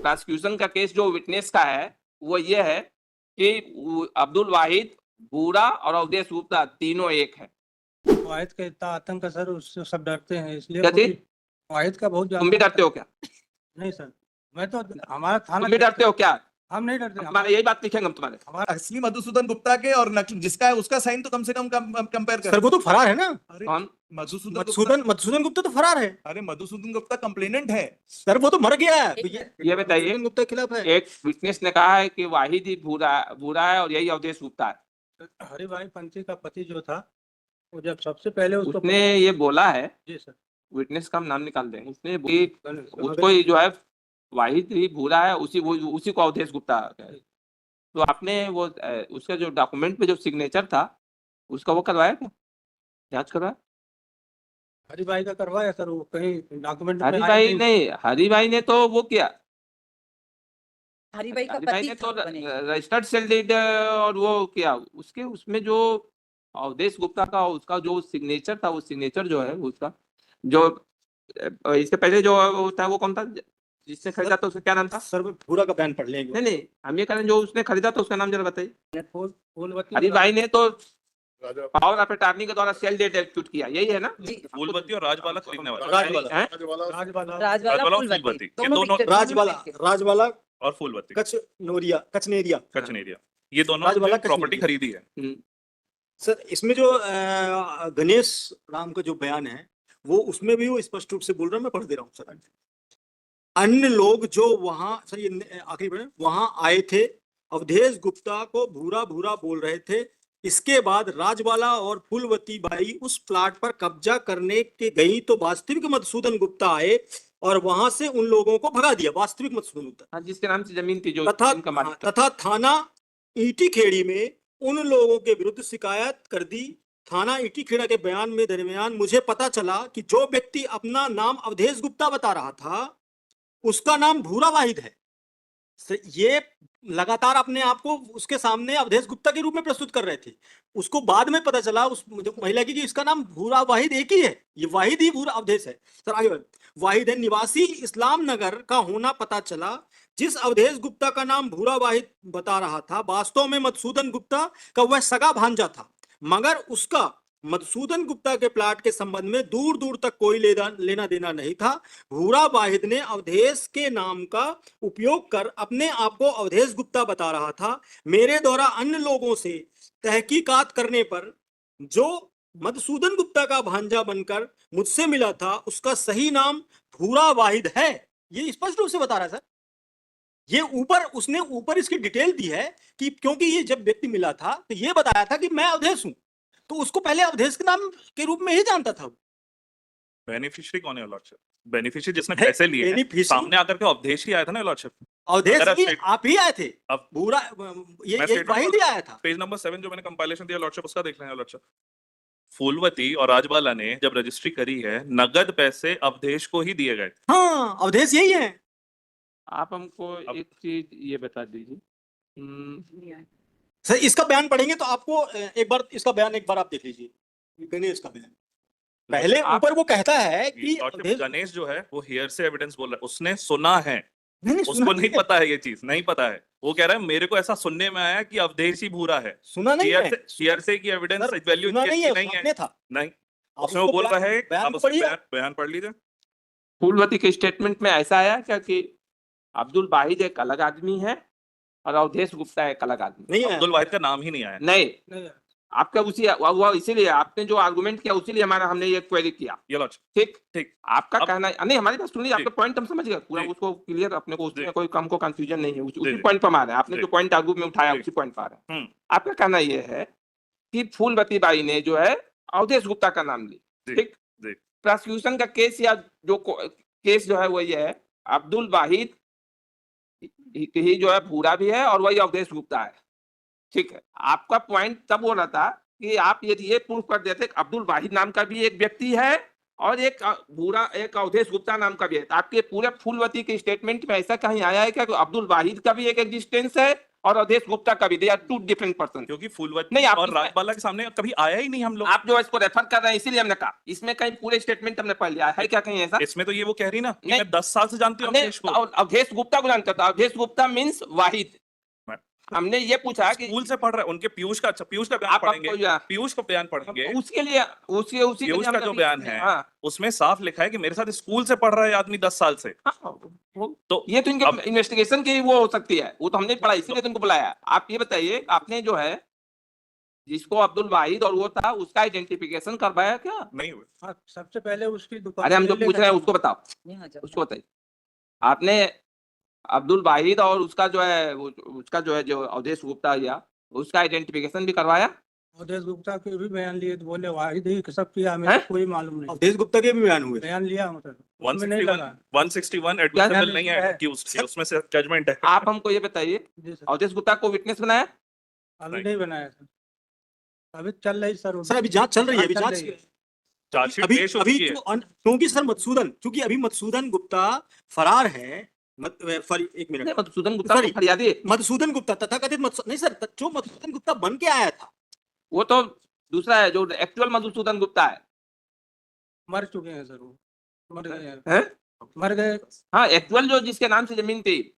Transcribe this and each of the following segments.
Prosecution का case जो witness का है वो ये है कि अब्दुल वाहिद, भूरा और अवधेश गुप्ता तीनों एक है। वाहिद का इतना आतंक है सर, उससे सब डरते हैं, इसलिए क्या चीज? वाहिद का बहुत तुम भी ज्यादा डरते हो क्या? नहीं सर, मैं तो हमारा थाना तुम भी डरते हो क्या? हम नहीं डरते। हमारे यही बात लिखेंगे हम तुम्हारे। हमारा असली मधुसूदन गुप्ता के और जिसका है उसका साइन तो कम से कम कंपेयर कर। सर वो तो फरार है ना। अरे कौन? मधुसूदन गुप्ता तो फरार है। अरे मधुसूदन गुप्ता कंप्लेनेंट है सर वो तो मर गया है। ये बताइए, मधुसूदन गुप्ता के खिलाफ है। एक विटनेस ने कहा है कि वाहिद ही भूरा है और यही अवधेश गुप्ता है। हरिभाई पंथी का पति जो था, वो जब सबसे पहले उसने ये बोला है, जी सर, विटनेस का हम नाम निकाल देंगे, उसने उसको ही जो है वाहिद ही भूरा है, उसी को अवधेश गुप्ता है। तो आपने वो उसका जो डॉक्यूमेंट पे जो सिग्नेचर था उसका वो करवाया क्या, जांच करवाया? हरिभाई का करवाया सर, वो कहीं डॉक्यूमेंट में हरिभाई नहीं, हरिभाई ने तो वो किया, हरिभाई का हरिभाई पति ने तो बने। रजिस्टर्ड सेल डीड और वो किया, उसके उसमें जो अवधेश गुप्ता का उसका जो सिग्नेचर था, वो सिग्नेचर जो है उसका जो इसके पहले जो था वो कौन था जिसने खरीदा था, उसका क्या नाम था? सर पूरा का बयान पढ़ लेंगे। नहीं, हम ये करें जो उसने खरीदा था उसका नाम जरा बताइए। फूलवती हरिभाई ने तो पावर ऑफ अटॉर्नी के द्वारा सेल डेट एक्यूट किया, यही है ना? फूलवती और राजबाला खरीदने वाला। राजवाला फूलवती, ये दोनों राजवाला और फूलवती कचनेरिया ये दोनों प्रॉपर्टी खरीदी है। सर इसमें जो गणेश राम का जो बयान है वो उसमें भी वो स्पष्ट रूप से बोल रहा है, मैं पढ़ दे रहा हूँ सर। अन्य लोग जो वहां, सर ये आखिरी पढ़े, वहां आए थे, अवधेश गुप्ता को भूरा भूरा बोल रहे थे। इसके बाद राजवाला और फूलवती बाई उस प्लाट पर कब्जा करने के गई तो वास्तविक मधुसूदन गुप्ता आए और वहां से उन लोगों को भगा दिया। वास्तविक मधुसूदन गुप्ता जिसके नाम से जमीन थी जो तथा थाना ईटी खेड़ी में उन लोगों के विरुद्ध शिकायत कर दी। थाना ईटी खेड़ा के बयान में दरमियान मुझे पता चला कि जो व्यक्ति अपना नाम अवधेश गुप्ता बता रहा था उसका नाम भूरा वाहिद है। ये लगातार अपने आप को उसके सामने अवधेश गुप्ता के रूप में प्रस्तुत कर रहे थे। उसको बाद में पता चला उस महिला की कि इसका नाम भूरा वाहिद एक ही है, ये वाहिद ही भूरा अवधेश है। सर आगे वाहिद है, निवासी इस्लाम नगर का होना पता चला। जिस अवधेश गुप्ता का नाम भूरा वाहिद बता रहा था वास्तव में मधुसूदन गुप्ता का वह सगा भांजा था, मगर उसका मधुसूदन गुप्ता के प्लाट के संबंध में दूर दूर तक कोई लेना देना नहीं था। भूरा वाहिद ने अवधेश के नाम का उपयोग कर अपने आप को अवधेश गुप्ता बता रहा था। मेरे द्वारा अन्य लोगों से तहकीकात करने पर जो मधुसूदन गुप्ता का भांजा बनकर मुझसे मिला था उसका सही नाम भूरा वाहिद है। ये स्पष्ट रूप से बता रहा है सर। ये उसने ऊपर इसकी डिटेल दी है कि क्योंकि ये जब व्यक्ति मिला था तो ये बताया था कि मैं अवधेश हूं, तो उसको पहले अवधेश के नाम के रूप में ही जानता था। बेनिफिशियरी कौन है लॉर्डशिप? बेनिफिशियरी जिसने पैसे लिए सामने आकर के अवधेश ही आया था ना लॉर्डशिप। अवधेश भी आप ही आए थे, अब पूरा ये वाहिद ही आया था। पेज नंबर 7 जो मैंने कंपाइलेशन दिया लॉर्डशिप उसका देख लेना लॉर्डशिप। फूलवती और राजबाला ने जब रजिस्ट्री करी है नगद पैसे अवधेश को ही दिए गए। हाँ अवधेश यही है। आप हमको एक चीज ये बता दीजिए सर, इसका बयान पढ़ेंगे तो आपको एक बार आप देख लीजिए गणेश का बयान। पहले ऊपर वो कहता है कि गणेश जो है वो हियर से एविडेंस बोल रहा है, उसने सुना है, उसको नहीं पता है, ये चीज नहीं पता है। वो कह रहा है मेरे को ऐसा सुनने में आया कि अवधेश ही भूरा है। सुना नहीं है, हियर से की एविडेंस वैल्यू नहीं है, नहीं उसमें वो बोल रहा है। आप बयान पढ़ लीजिए। फूलवती के स्टेटमेंट में ऐसा आया क्या कि अब्दुल वाहिद एक अलग आदमी है और अवधेश गुप्ता एक अलग आदमी? नहीं, अब्दुल वाहिद का नाम ही नहीं आया। नहीं आपका उसी इसीलिए आपने जो आर्गुमेंट किया उसीलिए हमने ये क्वेरी किया। ठीक आपका कहना नहीं, हमारी बात सुनिए, आपका पॉइंट हम समझ गए पूरा, उसको क्लियर, अपने को उसमें कोई हमको कंफ्यूजन नहीं है, उसी पॉइंट पर आ रहे हैं। आपने जो पॉइंट आर्गू में उठाया उसी पॉइंट पर आ रहे हैं। आपका कहना ये है कि फूलवती बाई ने जो है अवधेश गुप्ता का नाम ली, ठीक? प्रोसिक्यूशन का केस या जो केस जो है वो ये है अब्दुल वाहिद ही जो है भूरा भी है और वही अवधेश गुप्ता है, ठीक है। आपका पॉइंट तब हो रहा था कि आप ये प्रूव कर देते अब्दुल वाहिद नाम का भी एक व्यक्ति है और एक भूरा एक अवधेश गुप्ता नाम का भी है। आपके पूरे फूलवती के स्टेटमेंट में ऐसा कहीं आया है क्या कि अब्दुल वाहिद का भी एक एग्जिस्टेंस है और अवधेश गुप्ता का भी, they are two different person. क्योंकि फूलवती नहीं, आप और इसमें- राजबाला के सामने कभी आया ही नहीं हम लोग। आप जो इसको रेफर कर रहे हैं इसीलिए हमने कहा, इसमें कहीं पूरे स्टेटमेंट हमने पढ़ लिया है क्या कहीं ऐसा? इसमें तो ये वो कह रही ना कि नहीं। मैं 10 साल से जानती हूँ हमने अवधेश को। अवधेश गुप्ता को जानता था, अवधेश गुप्ता मीन्स वाहिद। हमने ये पूछा कि स्कूल से पढ़ रहे हैं उनके पीयूष का, अच्छा पीयूष का बयान आप पढ़ेंगे, आपको पीयूष का बयान पढ़ेंगे। उसके लिए उसी के पीयूष लिए का हमने जो अभी- बयान है हाँ, उसमें साफ लिखा है कि मेरे साथ स्कूल से पढ़ रहा है आदमी 10 साल से। हाँ, तो ये तो इनके अब- इन्वेस्टिगेशन की वो हो सकती है, वो तो हमने पढ़ा इसीलिए तुमको बुलाया। आप ये बताइए, आपने जो है जिसको अब्दुल वाहिद और वो था उसका आइडेंटिफिकेशन करवाया क्या? नहीं हुए। हाँ, सबसे पहले उसकी दुकान अरे हम जो पे पूछ रहे हैं लेकर- उसको बताओ, यहाँ जाओ। उसको बताइए। आपने अब्दुल वाहिद और उसका जो है उसका जो है जो अवधेश गुप्ता या उसका आइडेंटिफिकेशन भी करवाया? अवधेश गुप्ता के भी बयान लिए तो बोले वाहिद ही सब किया, हमें हैं? कोई मालूम नहीं। अवधेश गुप्ता के भी बयान हुए। बयान लिया मतलब उसमें नहीं 161 लगा। 161 एडमिसिबल नहीं है है? accused, उसमें से जजमेंट है। आप हमको ये बताइए, जी सर, अवधेश गुप्ता को विटनेस बनाया? अभी नहीं बनाया सर, अभी चल रही सर। सर अभी जांच चल रही है, अभी चल जांच रही है। चार्जशीट अभी पेश हो अभी चुकी है। क्योंकि सर मधुसूदन, क्योंकि अभी मधुसूदन गुप्ता फरार है। एक मिनट, नहीं, मधुसूदन गुप्ता Sorry. को फरियादी है। मधुसूदन गुप्ता तथाकथित नहीं सर, जो मधुसूदन गुप्ता बन के आया था, वो तो दूसरा है, जो एक्चुअल मधुसूदन गुप्ता है। मर चुके हैं सर, वो मर गए हैं, हैं? मर गए, हाँ, एक्चुअल जो जिसके नाम से जमीन थी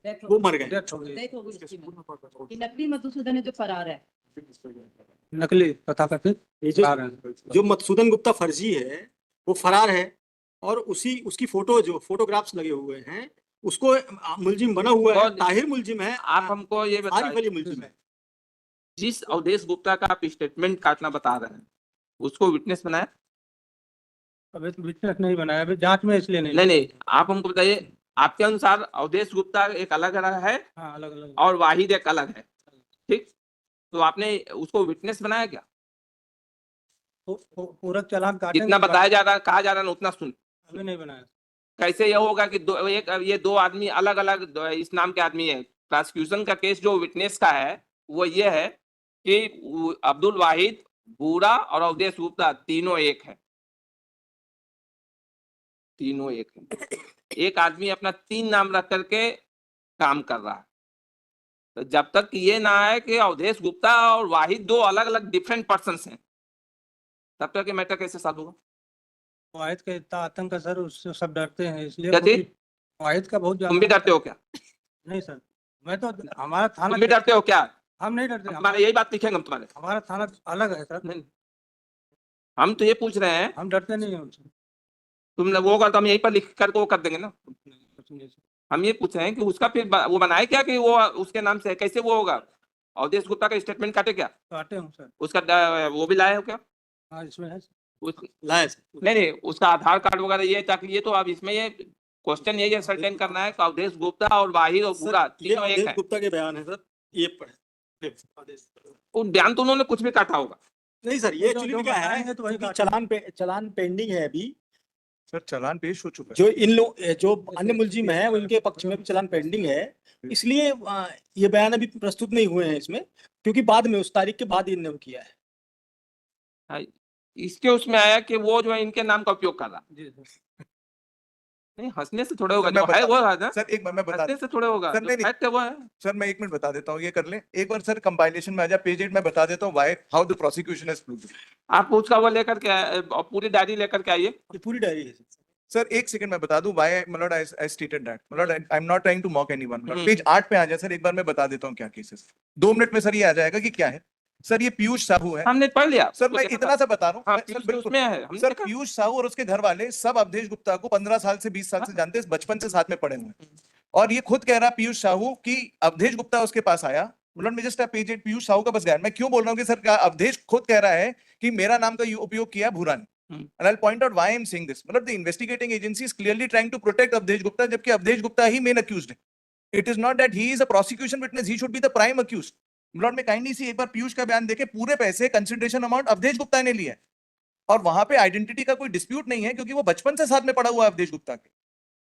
वो मर गए। डेथ हो गई। देखो उसकी में। ये नकली मधुसूदन है जो फरार है। नकली तथाकथित ये जो फरार हैं। जो मधुसूदन गुप्ता फर्जी है वो फरार है, और उसकी फोटो, जो फोटोग्राफ्स लगे हुए हैं, उसको मुलजिम बना हुआ है। और- ताहिर मुलजिम है, आप हमको ये आरिफ बताइए, अली मुलजिम है। जिस अवधेश गुप्ता का आप स्टेटमेंट काटना बता रहे हैं उसको विटनेस बनाया? अभी तो विटनेस नहीं बनाया, अभी जांच में इसलिए नहीं। नहीं, आप हमको बताइए, आपके अनुसार अवधेश गुप्ता एक अलग अलग है हाँ, अलग अलग। और वाहिद एक अलग है, ठीक? तो आपने उसको विटनेस बनाया क्या? पूरा चालान काटे, जितना बताया जा रहा, कहा जा रहा है उतना सुन। अभी नहीं बनाया। कैसे ये होगा कि ये दो आदमी अलग अलग इस नाम के आदमी है? प्रोसिक्यूशन का केस जो विटनेस का है वो ये है कि अब्दुल वाहिद, बूरा और अवधेश गुप्ता तीनों एक है, तीनों एक है। एक आदमी अपना 3 नाम रख करके काम कर रहा है। तो जब तक ये ना आए कि अवधेश गुप्ता और वाहिद दो अलग अलग डिफरेंट पर्सन्स हैं, तब तक ये मैटर कैसे सॉल्व होगा? वाहिद का इतना आतंक है सर, उससे सब डरते हैं, इसलिए क्या चीज? वाहिद का बहुत तुम भी डरते हो क्या? नहीं सर, मैं तो हमारा थाना, तुम भी डरते हो क्या? हम नहीं डरते, तुम्हारे यही बात लिखेंगे हम तुम्हारे। हमारा थाना अलग है सर, नहीं, हम तो ये पूछ रहे हैं, हम डरते नहीं हैं उनसे। तुमने वो कर तो हम यहीं पर लिख करके वो कर देंगे ना। कुछ नहीं सर। हम ये पूछ रहे हैं कि उसका फिर वो बनाए क्या कि वो उसके नाम से है? कैसे वो होगा? अवधेश गुप्ता का स्टेटमेंट काटे क्या? काटे हूँ सर, उसका वो भी लाए हो क्या? हाँ इसमें है सर। लाया सर। नहीं, उसका आधार कार्ड वगैरह ये, ताकि ये तो अब इसमें ये क्वेश्चन यही सर्टेन करना है कि अवधेश गुप्ता और वाहिद और पूरा सर, ये तीनों एक अवधेश है। गुप्ता के बयान है सर, ये पढ़े। उन बयान तो उन्होंने कुछ भी काटा होगा। नहीं सर, ये जो- एक्चुअली जो क्या बताएंगे है, तो वही क्योंकि चलान पेंडिंग है अभी। सर चालान पेश हो चुका है। जो इन लोग, जो अन्य मुलजिम है उनके पक्ष में भी चलान पेंडिंग है, इसलिए ये बयान अभी प्रस्तुत नहीं हुए हैं इसमें, क्योंकि बाद में उस तारीख के बाद इन्होंने किया है। हाँ, इसके उसमें आया कि वो जो है इनके नाम का उपयोग कर रहा। जी सर। नहीं, हंसने से थोड़े होगा, सर, मैं जो है बता- वो है ना, सर एक बार मैं बता हंसने से थोड़े होगा, सर, जो नहीं, फैक्ट है वो है। सर मैं 1 मिनट बता देता हूँ, ये कर लें एक बार सर, कंपाइलेशन में आ जाए पेज 8 में बता देता हूँ why how the prosecution has proved. आप उसका वो लेकर के पूरी डायरी लेकर के आइए। ये पूरी डायरी है सर। सर एक सेकंड मैं बता दूं व्हाई मतलब आई स्टेटेड दैट, मतलब I am not trying to mock anyone. Hmm. Page 8 पे आ जाए सर, एक बार मैं बता देता हूँ क्या केसेस। 2 मिनट में सर ये आ जाएगा कि क्या है। सर ये पीयूष साहू है। हमने पढ़ लिया सर मैं इतना सा बता रहा हाँ, हूँ पीयूष सर, तो बिल्कुल उसमें है, हमने सर देखा। पीयूष साहू और उसके घर वाले सब अवधेश गुप्ता को 15 साल से 20 साल से जानते हैं, बचपन से साथ में पढ़े हुए हैं। और ये खुद कह रहा है पीयूष साहू कि अवधेश गुप्ता उसके पास आया, मतलब मैं जस्ट पेज 8 पीयूष साहू का बस गया। मैं क्यों बोल रहा हूँ कि सर अवधेश खुद कह रहा है कि मेरा नाम का उपयोग किया भूरा ने। And I'll point out why I'm saying this. मतलब the investigating agency is clearly trying to protect Avdesh Gupta, जबकि अवधेश गुप्ता ही main accused है। It is not that he is a prosecution witness, he should be the prime accused. मतलब मैं kindly सी एक बार पीयूष का बयान देखे, पूरे पैसे कंसिडरेशन अमाउंट अवधेश गुप्ता ने लिया है, और वहां पे आइडेंटिटी का कोई डिस्प्यूट नहीं है क्योंकि वो बचपन से साथ में पड़ा हुआ है अवधेश गुप्ता के।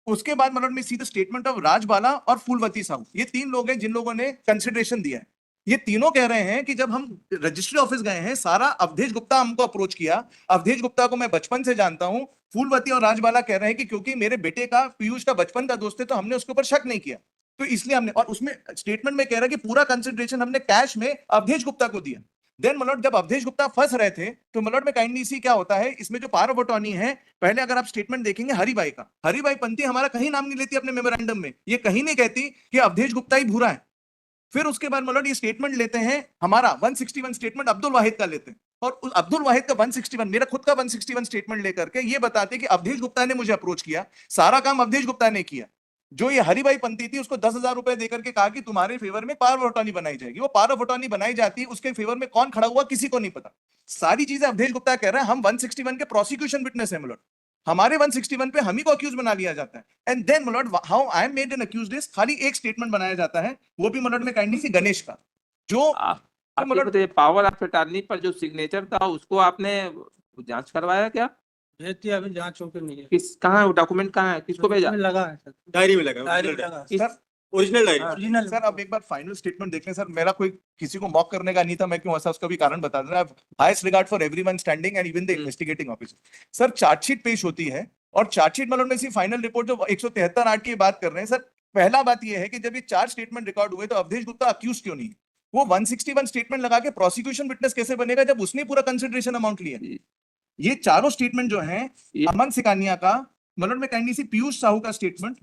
उसके बाद मतलब मैं see the statement of Rajbala और फूलवती साहू, ये 3 लोग हैं जिन लोगों ने कंसिडरेशन दिया है। ये तीनों कह रहे हैं कि जब हम रजिस्ट्री ऑफिस गए हैं, सारा अवधेश गुप्ता हमको अप्रोच किया, अवधेश गुप्ता को मैं बचपन से जानता हूं। फूलवती और राजबाला कह रहे हैं कि क्योंकि मेरे बेटे का पीयूष का बचपन का दोस्त है तो हमने उसके ऊपर शक नहीं किया। तो इसलिए हमने, और उसमें स्टेटमेंट में कह रहा है कि पूरा कंसिडरेशन हमने कैश में अवधेश गुप्ता को दिया। देन मलॉट जब अवधेश गुप्ता फंस रहे थे तो मलॉट में काइंडली सी क्या होता है, इसमें जो पावर ऑफ अटॉर्नी है, पहले अगर आप स्टेटमेंट देखेंगे हरिभाई का, हरिभाई पंथी हमारा कहीं नाम नहीं लेती अपने मेमोरेंडम में, ये कहीं नहीं कहती कि अवधेश गुप्ता ही भूरा है। फिर उसके बाद मलॉट ये स्टेटमेंट लेते हैं हमारा 161 स्टेटमेंट अब्दुल वाहिद का लेते हैं, और उस अब्दुल वाहिद का 161 मेरा खुद का 161 स्टेटमेंट लेकर के ये बताते हैं कि अवधेश गुप्ता ने मुझे अप्रोच किया, सारा काम अवधेश गुप्ता ने किया। जो ये हरिभाई पंथी थी उसको 10,000 रुपए देकर के कहा कि तुम्हारे फेवर में पावर ऑफ अटॉर्नी बनाई जाएगी। वो पावर ऑफ अटॉर्नी बनाई जाती है, उसके फेवर में कौन खड़ा हुआ किसी को नहीं पता। सारी चीजें अवधेश गुप्ता कह रहा है, हम 161 के प्रोसिक्यूशन विटनेस है मलॉट, हमारे 161 पे हम ही को अक्यूज बना लिया जाता है। And then my lord how I am made an accused is खाली एक स्टेटमेंट बनाया जाता है, वो भी मलॉट में काइंडली सी गणेश का, जो आप ये बताइए पावर ऑफ अटॉर्नी पर जो सिग्नेचर था उसको आपने जांच करवाया क्या? भेज दिया, अभी जांच हो के नहीं है। किस कहाँ है वो डॉक्यूमेंट, कहाँ है, किसको भेजा? में लगा है सर, डायरी में लगा, डायरी में लगा। Sir original diary. Original sir अब एक बार फाइनल स्टेटमेंट देख लें सर, मेरा कोई किसी को मॉक करने का नहीं था, मैं क्यों ऐसा उसका भी कारण बता देना। Highest regard for everyone standing and even the investigating officer. Sir chargesheet पेश होती है और चार्जशीट मतलब में सी फाइनल रिपोर्ट जो 173(8) की बात कर रहे हैं सर, पहला बात यह है कि जब ये 4 स्टेटमेंट रिकॉर्ड हुए तो अवधेश गुप्ता अक्यूज क्यों नहीं? वो 161 स्टेटमेंट लगा के प्रोसिक्यूशन विटनेस कैसे बनेगा जब उसने पूरा कंसिडरेशन अमाउंट लिया? ये चारों स्टेटमेंट जो हैं, अमन सिकानिया का, मतलब में काइंडली सी पीयूष साहू का स्टेटमेंट,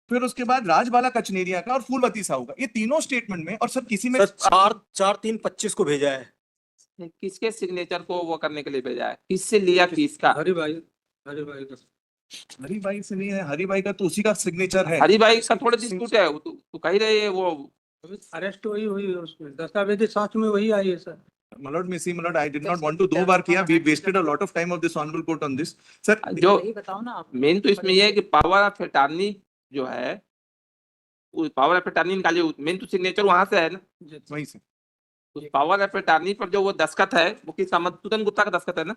फिर उसके बाद राजबाला कचनेरिया का और फूलवती साहू का, ये तीनों स्टेटमेंट में, और सर किसी में 4/3/25 को भेजा है। किसके सिग्नेचर को वो करने के लिए भेजा है, किससे लिया किसका? हरिभाई का हरिभाई से नहीं है, हरिभाई का तो उसी का सिग्नेचर है। हरिभाई का थोड़ा डिस्प्यूट है, तो कह रहे हैं वो अरेस्ट वही हुई है, उसमें दस्तावेजी साथ में वही आई है सर। मलॉट में see my lord I did not want to, 2 बार किया, we wasted a lot of time of this honourable court on this sir. जो बताओ ना आप। मेन तो इसमें ये है कि पावर ऑफ अटॉर्नी जो है, पावर ऑफ अटॉर्नी निकालिए, मेन तो सिग्नेचर वहां से है ना, वहीं से उस पावर ऑफ अटॉर्नी पर जो वो दस्तखत है वो किसका? मधुसूदन गुप्ता का दस्तखत है ना?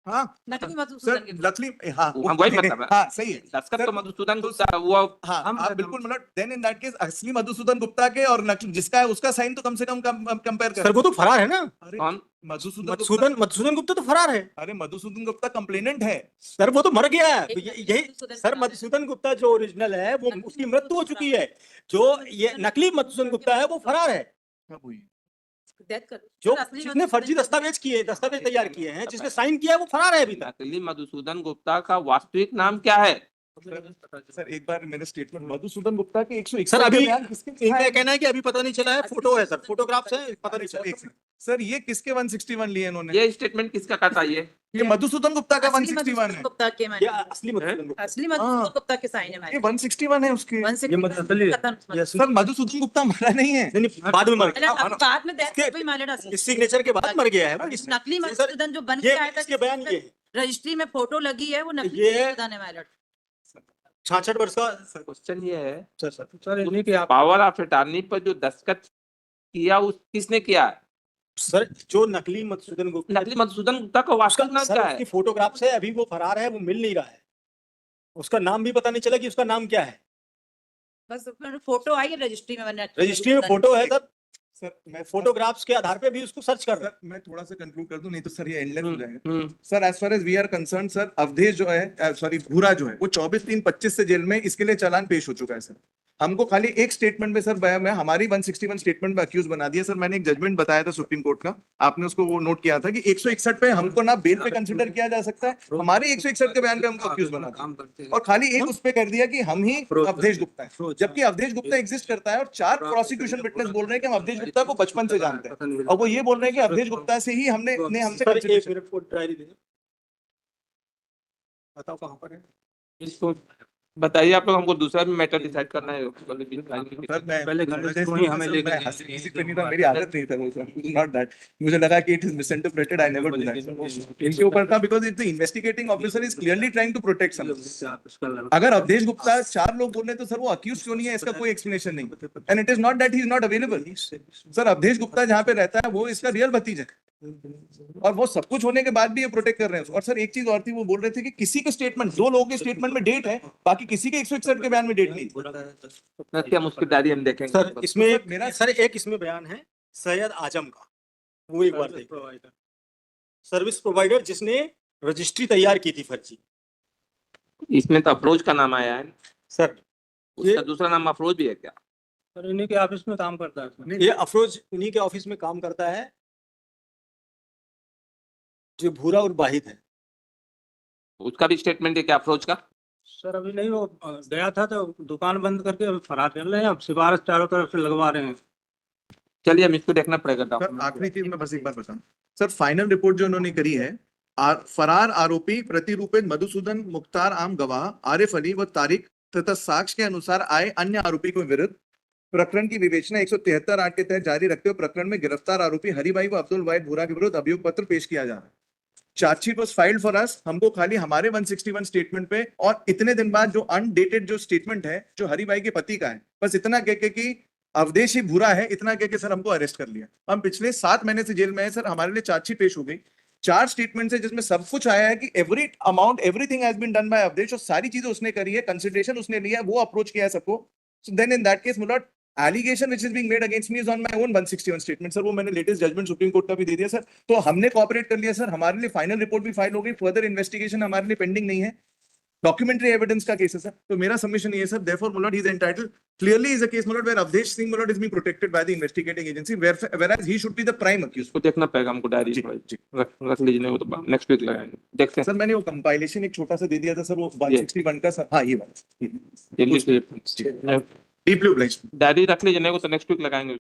हाँ नकली सर मधुसूदन के लकली, हाँ हम वही बता रहे हैं। हाँ सही है दस्तखत सर, तो मधुसूदन गुप्ता वो हाँ हाँ बिल्कुल मतलब देन इन दैट केस असली मधुसूदन गुप्ता के और नकली जिसका है उसका साइन तो कम से कम कंपेयर कर। सर वो तो फरार है ना, अरे कौन? मधुसूदन गुप्ता तो फरार है। अरे मधुसूदन गुप्ता कंप्लेनेंट है सर वो तो मर गया है। एक यही मधुसूदन सर, गुप्ता है। मधुसूदन गुप्ता जो ओरिजिनल है वो उसकी मृत्यु हो चुकी है, जो ये नकली मधुसूदन गुप्ता है वो फरार है। कब हुई? डेथ कर जो सर, असली जिसने फर्जी दस्तावेज तैयार किए हैं, जिसने साइन किया है वो फरार है अभी तक। नकली मधुसूदन गुप्ता का वास्तविक नाम क्या है? सर एक बार मेरे स्टेटमेंट मधुसूदन गुप्ता के 161 सर अभी बयान किसके इनका कहना है कि अभी पता नहीं चला है, फोटो है सर, फोटोग्राफ्स है, पता नहीं चला। एक सेकंड सर, ये किसके 161 लिए इन्होंने? ये स्टेटमेंट किसका करता है ये मधुसूदन गुप्ता का असली 161 मधुसूदन है, गुप्ता के ये मैंने असली मधुसूदन गुप्ता। असली मधुसूदन गुप्ता के साइन है ये मैंने 161 है उसके। 160 सर मधुसूदन गुप्ता मरा नहीं है। नहीं, नहीं, बाद में मर पहले गया। अब बाद में डेथ इसके- हुई मैंने असली इस सिग्नेचर के बाद मर गया है वो। नकली सर, मधुसूदन जो बन के ये आया था, इसके बयान ये रजिस्ट्री में फोटो लगी है, वो नकली ये- मधुसूदन है मैलट। 66 वर्ष का। क्वेश्चन ये है, सर इन्हीं की आप पावर ऑफ अटॉर्नी पर जो दस्तखत किया उस किसने किया है? सर जो नकली मधुसूदन गुप्ता, नकली मधुसूदन गुप्ता का वास्तविक नाम सर क्या उसकी है? फोटोग्राफ्स है, अभी वो फरार है, वो मिल नहीं रहा है, उसका नाम भी पता नहीं चला कि उसका नाम क्या है। बस फोटो आई है रजिस्ट्री में, मैंने रजिस्ट्री में फोटो है सर, सर मैं फोटोग्राफ्स के आधार पे भी उसको सर्च कर रहा सर मैं थोड़ा सा कंक्लूड कर दूं, नहीं तो सर ये एंडलेस हो जाएगा। हम्म, sir as far as we are concerned sir, Avdhesh जो है सॉरी भूरा जो है वो 24/3/25 से जेल में, इसके लिए चालान पेश हो चुका है सर। हमको खाली एक स्टेटमेंट में सर मैं हमारी 161 स्टेटमेंट में अक्यूज बना दिया सर। मैंने एक जजमेंट बताया था सुप्रीम कोर्ट का, आपने उसको वो नोट किया था कि 161 पे हमको ना बेल पे कंसिडर किया जा सकता है, हमारे 161 के बयान पे हमको अक्यूज बना दिया और खाली एक उस पे कर दिया कि हम ही अवधेश गुप्ता है, जबकि अवधेश गुप्ता एग्जिस्ट करता है और 4 प्रोसिक्यूशन विटनेस बोल रहे हैं कि हम अवधेश गुप्ता को बचपन से जानते हैं, और वो ये बोल रहे हैं कि अवधेश गुप्ता से ही हमने हमसे सर। एक consideration- मिनट को डायरी दे बताओ कहाँ पर है। इसको बताइए आप लोग, हमको दूसरा भी मैटर डिसाइड करना है। सर मैं पहले गणेश को ही हमें लेकर मैं हंसी किसी पे नहीं था, मेरी आदत नहीं था वो सर, नॉट दैट। मुझे लगा कि it is misinterpreted, I never do that. इनके ऊपर था because it the investigating officer is clearly trying to protect someone. अगर अवधेश गुप्ता 4 लोग बोल रहे तो सर वो अक्यूज क्यों नहीं है, इसका कोई एक्सप्लेनेशन नहीं। And it is not that he is not available sir. Avdhesh Gupta जहाँ पे रहता है वो इसका रियल भतीजा है और वो सब कुछ होने के बाद भी ये प्रोटेक्ट कर रहे हैं। और सर एक चीज और थी, वो बोल रहे थे कि किसी के स्टेटमेंट, 2 लोगों के स्टेटमेंट में डेट है, बाकी किसी के 161 के बयान में डेट नहीं। क्या मुश्किल डायरी हम देखेंगे सर इसमें एक मेरा- सर एक इसमें बयान है सैयद आजम का, वो एक बार देखिए। सर्विस प्रोवाइडर जिसने रजिस्ट्री तैयार की थी फर्जी। इसमें तो अप्रोच का नाम आया है। सर उसका दूसरा नाम अफरोज भी है क्या? सर इन्हीं के ऑफिस में काम करता है सर। ये अफरोज उन्हीं के ऑफिस में काम करता है जो भूरा और वाहिद है। उसका भी स्टेटमेंट है क्या अफरोज का? सर अभी नहीं, वो गया था तो दुकान बंद करके अभी फरार चल रहे हैं। अब सिफारिश चारों तरफ से लगवा रहे हैं। चलिए हम इसको देखना पड़ेगा सर डॉक्यूमेंट। आखिरी चीज मैं बस एक बार बताऊं सर, फाइनल रिपोर्ट जो उन्होंने करी है, फरार आरोपी प्रतिरूपित मधुसूदन मुख्तार आम गवाह आरिफ अली व तारिक तथा साक्ष्य के अनुसार आए अन्य आरोपी के विरुद्ध प्रकरण की विवेचना 173(8) के तहत जारी रखते हुए प्रकरण में गिरफ्तार आरोपी हरिभाई व अब्दुल वाहिद भूरा के विरुद्ध अभियोग पत्र पेश किया जा रहा है। Chargesheet was filed for us, हमको खाली हमारे 161 स्टेटमेंट पे और इतने दिन बाद जो अनडेटेड जो स्टेटमेंट है जो हरिभाई के पति का है, बस इतना कह के कि अवधेश ही भूरा है, इतना कह के सर हमको अरेस्ट कर लिया। हम पिछले 7 महीने से जेल में है सर, हमारे लिए चार्जशीट पेश हो गई 4 स्टेटमेंट से जिसमें सब कुछ आया है कि every amount everything has been done by Avdhesh, और सारी चीजें उसने करी है, कंसिडरेशन उसने लिया है, वो अप्रोच किया है सबको। So then in that case my lord allegation which is being made against me is on my own 161 statement sir, वो मैंने लेटेस्ट जजमेंट सुप्रीम कोर्ट का भी दे दिया सर। तो हमने कोऑपरेट कर लिया सर, हमारे लिए फाइनल रिपोर्ट भी फाइल हो गई, फर्दर इन्वेस्टिगेशन हमारे लिए पेंडिंग नहीं है, डॉक्यूमेंटरी एविडेंस का केस है सर। तो मेरा सबमिशन ये है sir, therefore my lord he is entitled, clearly is a case my lord where Avdhesh Singh my lord is being protected by the investigating agency whereas he should be the prime accused। उसको देखना पड़ेगा हमको डायरी जी, जी। रख लीजिए, नहीं वो तो नेक्स्ट वीक लगाएंगे, देखते हैं। सर मैंने वो कंपाइलेशन एक छोटा सा दे दिया था सर, वो 161 का सर। हाँ ये वाला जल्दी से डीपली ऑब्लाइज्ड। डायरी रख लीजिए, नहीं वो तो नेक्स्ट वीक लगाएंगे।